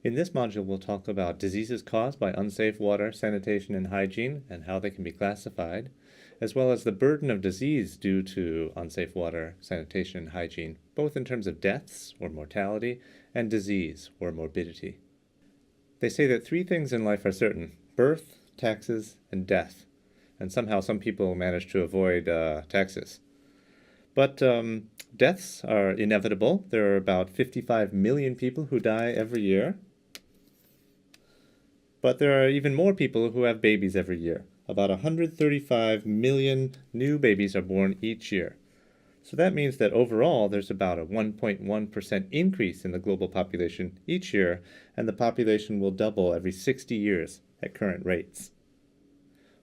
In this module, we'll talk about diseases caused by unsafe water, sanitation, and hygiene, and how they can be classified, as well as the burden of disease due to unsafe water, sanitation, and hygiene, both in terms of deaths, or mortality, and disease, or morbidity. They say that three things in life are certain: birth, taxes, and death. And somehow some people manage to avoid taxes. But deaths are inevitable. There are about 55 million people who die every year. But there are even more people who have babies every year. About 135 million new babies are born each year. So that means that overall there's about a 1.1% increase in the global population each year, and the population will double every 60 years at current rates.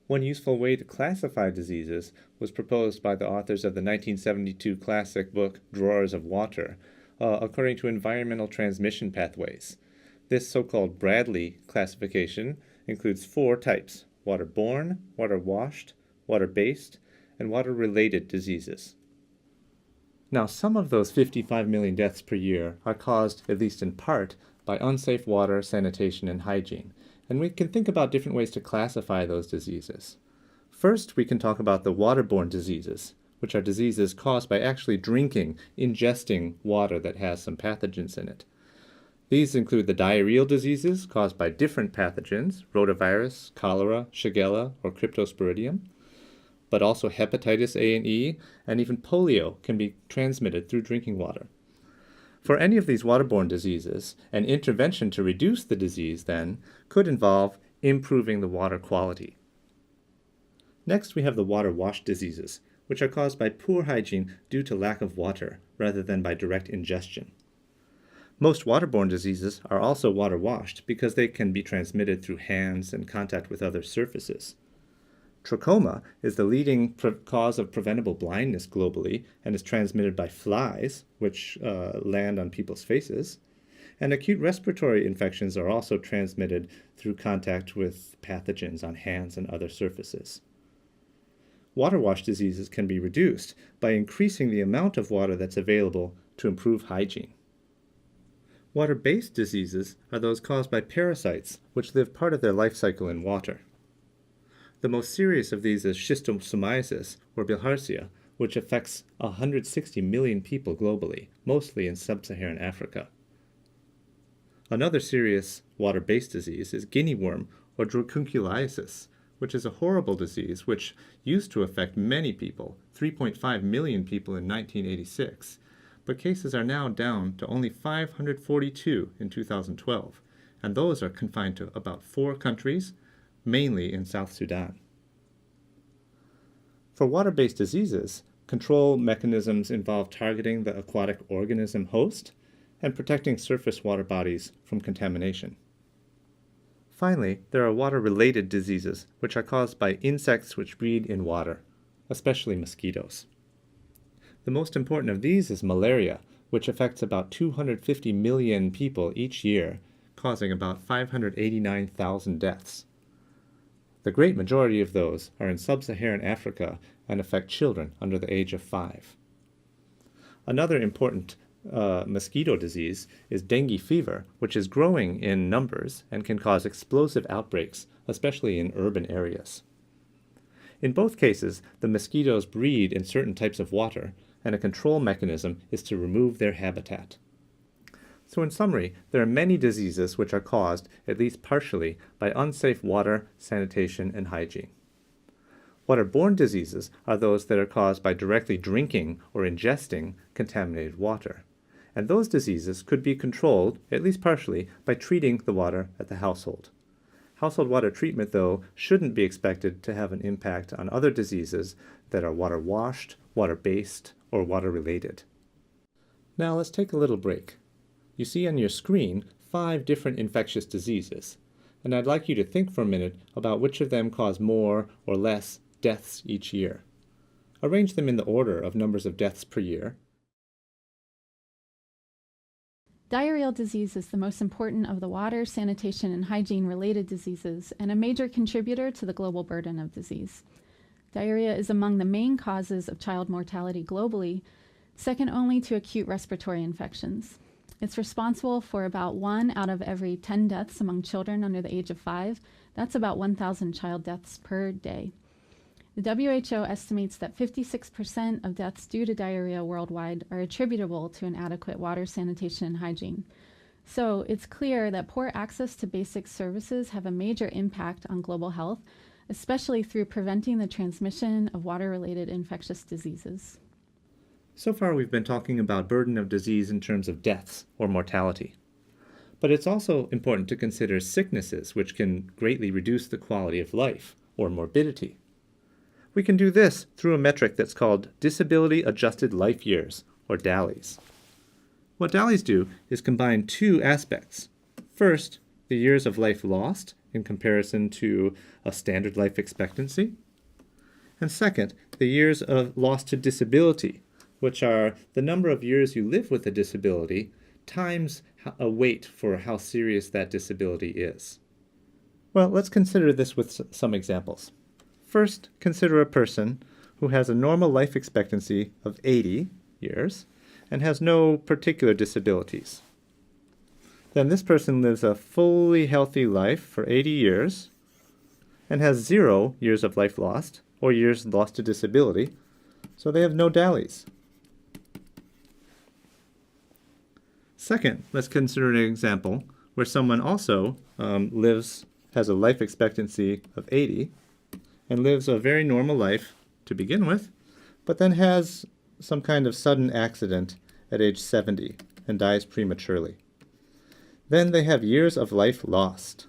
One useful way to classify diseases was proposed by the authors of the 1972 classic book Drawers of Water, according to environmental transmission pathways. This so-called Bradley classification includes four types: waterborne, water-washed, water-based, and water-related diseases. Now, some of those 55 million deaths per year are caused, at least in part, by unsafe water, sanitation, and hygiene. And we can think about different ways to classify those diseases. First, we can talk about the waterborne diseases, which are diseases caused by actually ingesting water that has some pathogens in it. These include the diarrheal diseases caused by different pathogens: rotavirus, cholera, shigella, or cryptosporidium. But also hepatitis A and E, and even polio can be transmitted through drinking water. For any of these waterborne diseases, an intervention to reduce the disease, then, could involve improving the water quality. Next, we have the water-washed diseases, which are caused by poor hygiene due to lack of water, rather than by direct ingestion. Most waterborne diseases are also water-washed because they can be transmitted through hands and contact with other surfaces. Trachoma is the leading cause of preventable blindness globally and is transmitted by flies, which land on people's faces. And acute respiratory infections are also transmitted through contact with pathogens on hands and other surfaces. Water-washed diseases can be reduced by increasing the amount of water that's available to improve hygiene. Water-based diseases are those caused by parasites, which live part of their life cycle in water. The most serious of these is schistosomiasis, or bilharzia, which affects 160 million people globally, mostly in sub-Saharan Africa. Another serious water-based disease is guinea worm, or dracunculiasis, which is a horrible disease which used to affect many people, 3.5 million people in 1986, but cases are now down to only 542 in 2012, and those are confined to about 4 countries, mainly in South Sudan. For water-based diseases, control mechanisms involve targeting the aquatic organism host and protecting surface water bodies from contamination. Finally, there are water-related diseases, which are caused by insects which breed in water, especially mosquitoes. The most important of these is malaria, which affects about 250 million people each year, causing about 589,000 deaths. The great majority of those are in sub-Saharan Africa and affect children under the age of 5. Another important mosquito disease is dengue fever, which is growing in numbers and can cause explosive outbreaks, especially in urban areas. In both cases, the mosquitoes breed in certain types of water, and a control mechanism is to remove their habitat. So in summary, there are many diseases which are caused, at least partially, by unsafe water, sanitation, and hygiene. Waterborne diseases are those that are caused by directly drinking or ingesting contaminated water. And those diseases could be controlled, at least partially, by treating the water at the household. Household water treatment, though, shouldn't be expected to have an impact on other diseases that are water-washed, water-based, or water-related. Now let's take a little break. You see on your screen 5 different infectious diseases, and I'd like you to think for a minute about which of them cause more or less deaths each year. Arrange them in the order of numbers of deaths per year. Diarrheal disease is the most important of the water, sanitation, and hygiene-related diseases and a major contributor to the global burden of disease. Diarrhea is among the main causes of child mortality globally, second only to acute respiratory infections. It's responsible for about 1 out of every 10 deaths among children under the age of 5. That's about 1,000 child deaths per day. The WHO estimates that 56% of deaths due to diarrhea worldwide are attributable to inadequate water, sanitation, and hygiene. So it's clear that poor access to basic services have a major impact on global health, especially through preventing the transmission of water-related infectious diseases. So far we've been talking about burden of disease in terms of deaths or mortality. But it's also important to consider sicknesses which can greatly reduce the quality of life, or morbidity. We can do this through a metric that's called Disability Adjusted Life Years, or DALYs. What DALYs do is combine two aspects. First, the years of life lost in comparison to a standard life expectancy. And second, the years of lost to disability, which are the number of years you live with a disability times a weight for how serious that disability is. Well, let's consider this with some examples. First, consider a person who has a normal life expectancy of 80 years and has no particular disabilities. Then this person lives a fully healthy life for 80 years and has 0 years of life lost or years lost to disability, so they have no DALYs. Second, let's consider an example where someone also has a life expectancy of 80 and lives a very normal life to begin with, but then has some kind of sudden accident at age 70 and dies prematurely. Then they have years of life lost.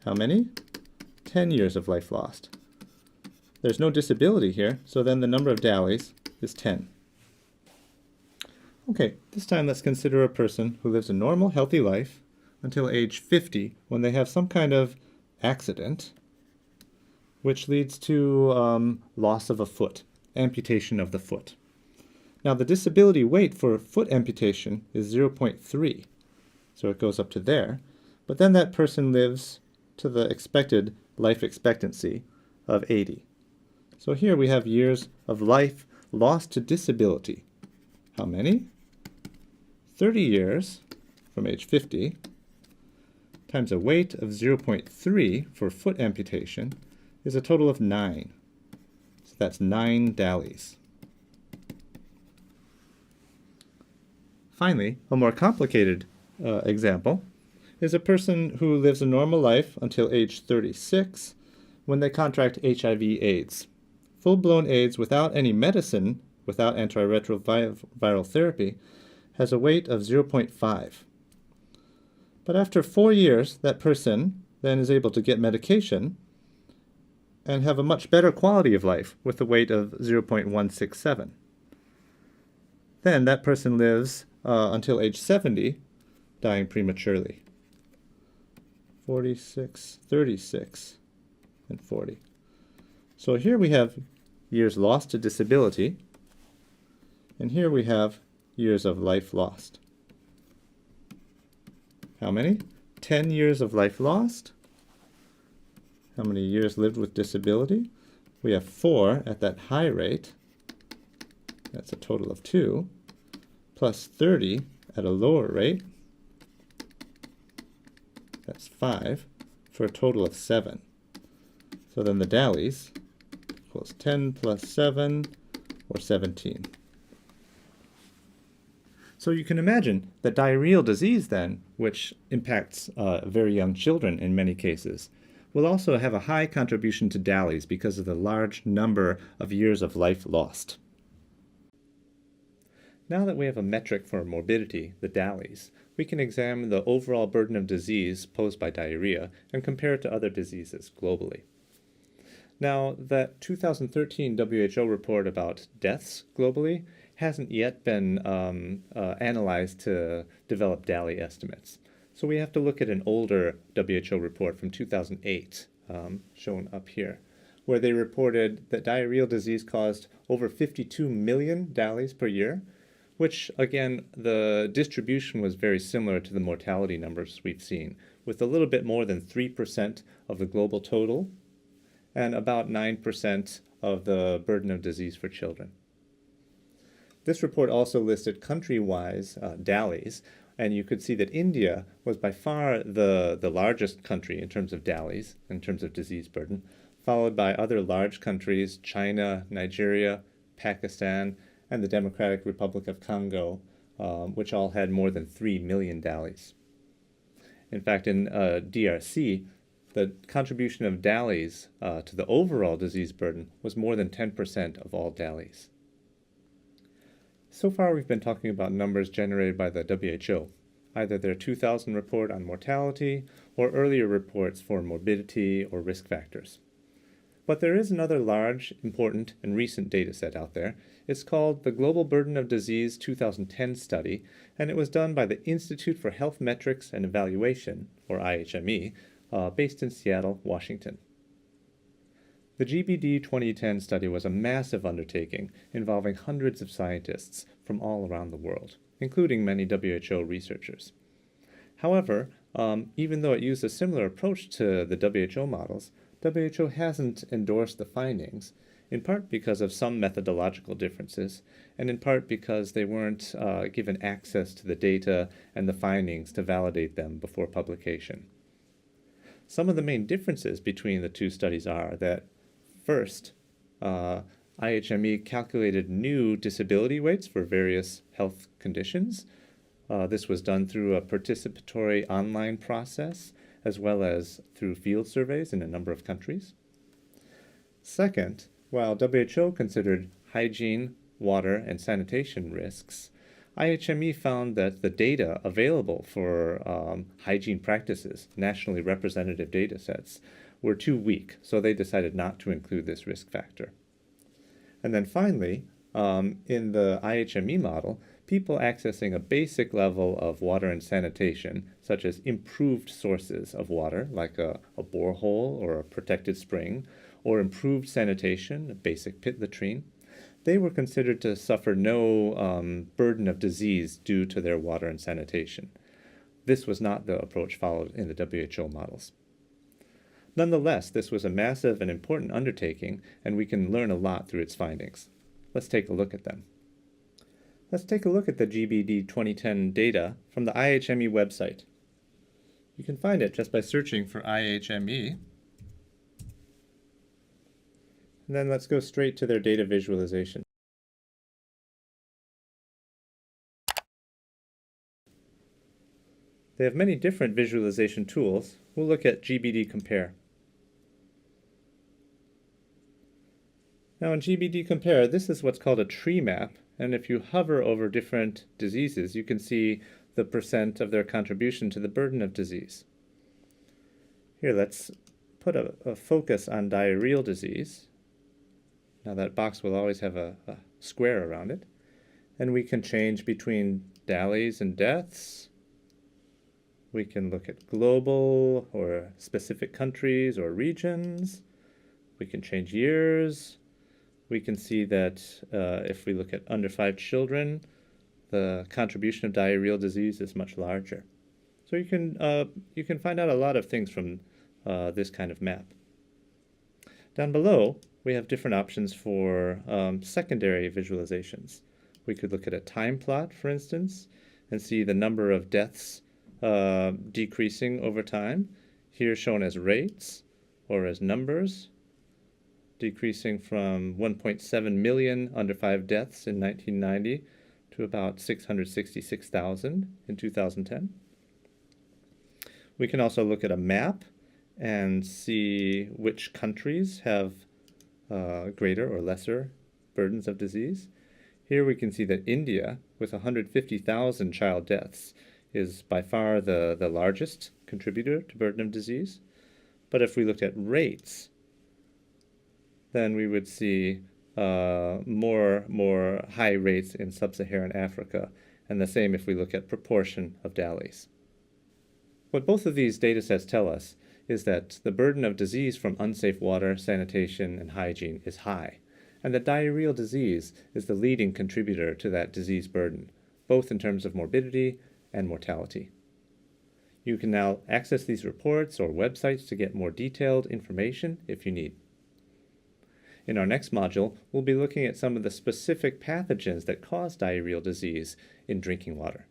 How many? 10 years of life lost. There's no disability here, so then the number of DALYs is 10. Okay, this time let's consider a person who lives a normal, healthy life until age 50 when they have some kind of accident which leads to loss of a foot, amputation of the foot. Now the disability weight for foot amputation is 0.3, so it goes up to there, but then that person lives to the expected life expectancy of 80. So here we have years of life lost to disability. How many? 30 years from age 50 times a weight of 0.3 for foot amputation is a total of 9. So that's 9 DALYs. Finally, a more complicated example is a person who lives a normal life until age 36 when they contract HIV/AIDS. Full-blown AIDS without any medicine, without antiretroviral therapy, has a weight of 0.5. But after 4 years, that person then is able to get medication and have a much better quality of life with a weight of 0.167. Then that person lives until age 70, dying prematurely. 46, 36, and 40. So here we have years lost to disability, and here we have years of life lost. How many? 10 years of life lost. How many years lived with disability? We have 4 at that high rate. That's a total of 2. Plus 30 at a lower rate. That's 5 for a total of 7. So then the DALYs equals 10 plus 7, or 17. So you can imagine that diarrheal disease then, which impacts very young children in many cases, will also have a high contribution to DALYs because of the large number of years of life lost. Now that we have a metric for morbidity, the DALYs, we can examine the overall burden of disease posed by diarrhea and compare it to other diseases globally. Now, that 2013 WHO report about deaths globally hasn't yet been analyzed to develop DALY estimates. So we have to look at an older WHO report from 2008, shown up here, where they reported that diarrheal disease caused over 52 million DALYs per year, which, again, the distribution was very similar to the mortality numbers we've seen, with a little bit more than 3% of the global total and about 9% of the burden of disease for children. This report also listed country-wise DALYs And you could see that India was by far the largest country in terms of DALYs, in terms of disease burden, followed by other large countries, China, Nigeria, Pakistan, and the Democratic Republic of Congo, which all had more than 3 million DALYs. In fact, in DRC, the contribution of DALYs to the overall disease burden was more than 10% of all DALYs. So far, we've been talking about numbers generated by the WHO, either their 2000 report on mortality or earlier reports for morbidity or risk factors. But there is another large, important, and recent data set out there. It's called the Global Burden of Disease 2010 study, and it was done by the Institute for Health Metrics and Evaluation, or IHME, based in Seattle, Washington. The GBD 2010 study was a massive undertaking involving hundreds of scientists from all around the world, including many WHO researchers. However, even though it used a similar approach to the WHO models, WHO hasn't endorsed the findings, in part because of some methodological differences, and in part because they weren't given access to the data and the findings to validate them before publication. Some of the main differences between the two studies are that, first, IHME calculated new disability weights for various health conditions. This was done through a participatory online process, as well as through field surveys in a number of countries. Second, while WHO considered hygiene, water, and sanitation risks, IHME found that the data available for hygiene practices, nationally representative data sets, were too weak, so they decided not to include this risk factor. And then finally, in the IHME model, people accessing a basic level of water and sanitation, such as improved sources of water, like a borehole or a protected spring, or improved sanitation, a basic pit latrine, they were considered to suffer no burden of disease due to their water and sanitation. This was not the approach followed in the WHO models. Nonetheless, this was a massive and important undertaking, and we can learn a lot through its findings. Let's take a look at them. Let's take a look at the GBD 2010 data from the IHME website. You can find it just by searching for IHME. And then let's go straight to their data visualization. They have many different visualization tools. We'll look at GBD Compare. Now in GBD Compare, this is what's called a tree map, and if you hover over different diseases, you can see the percent of their contribution to the burden of disease. Here, let's put a focus on diarrheal disease. Now that box will always have a square around it, and we can change between DALYs and deaths. We can look at global or specific countries or regions. We can change years. We can see that if we look at under 5 children, the contribution of diarrheal disease is much larger. So you can find out a lot of things from this kind of map. Down below, we have different options for secondary visualizations. We could look at a time plot, for instance, and see the number of deaths decreasing over time, here shown as rates or as numbers, decreasing from 1.7 million under 5 deaths in 1990 to about 666,000 in 2010. We can also look at a map and see which countries have greater or lesser burdens of disease. Here we can see that India, with 150,000 child deaths, is by far the largest contributor to burden of disease. But if we looked at rates, then we would see more high rates in sub-Saharan Africa, and the same if we look at proportion of DALYs. What both of these data sets tell us is that the burden of disease from unsafe water, sanitation, and hygiene is high, and that diarrheal disease is the leading contributor to that disease burden, both in terms of morbidity and mortality. You can now access these reports or websites to get more detailed information if you need. In our next module, we'll be looking at some of the specific pathogens that cause diarrheal disease in drinking water.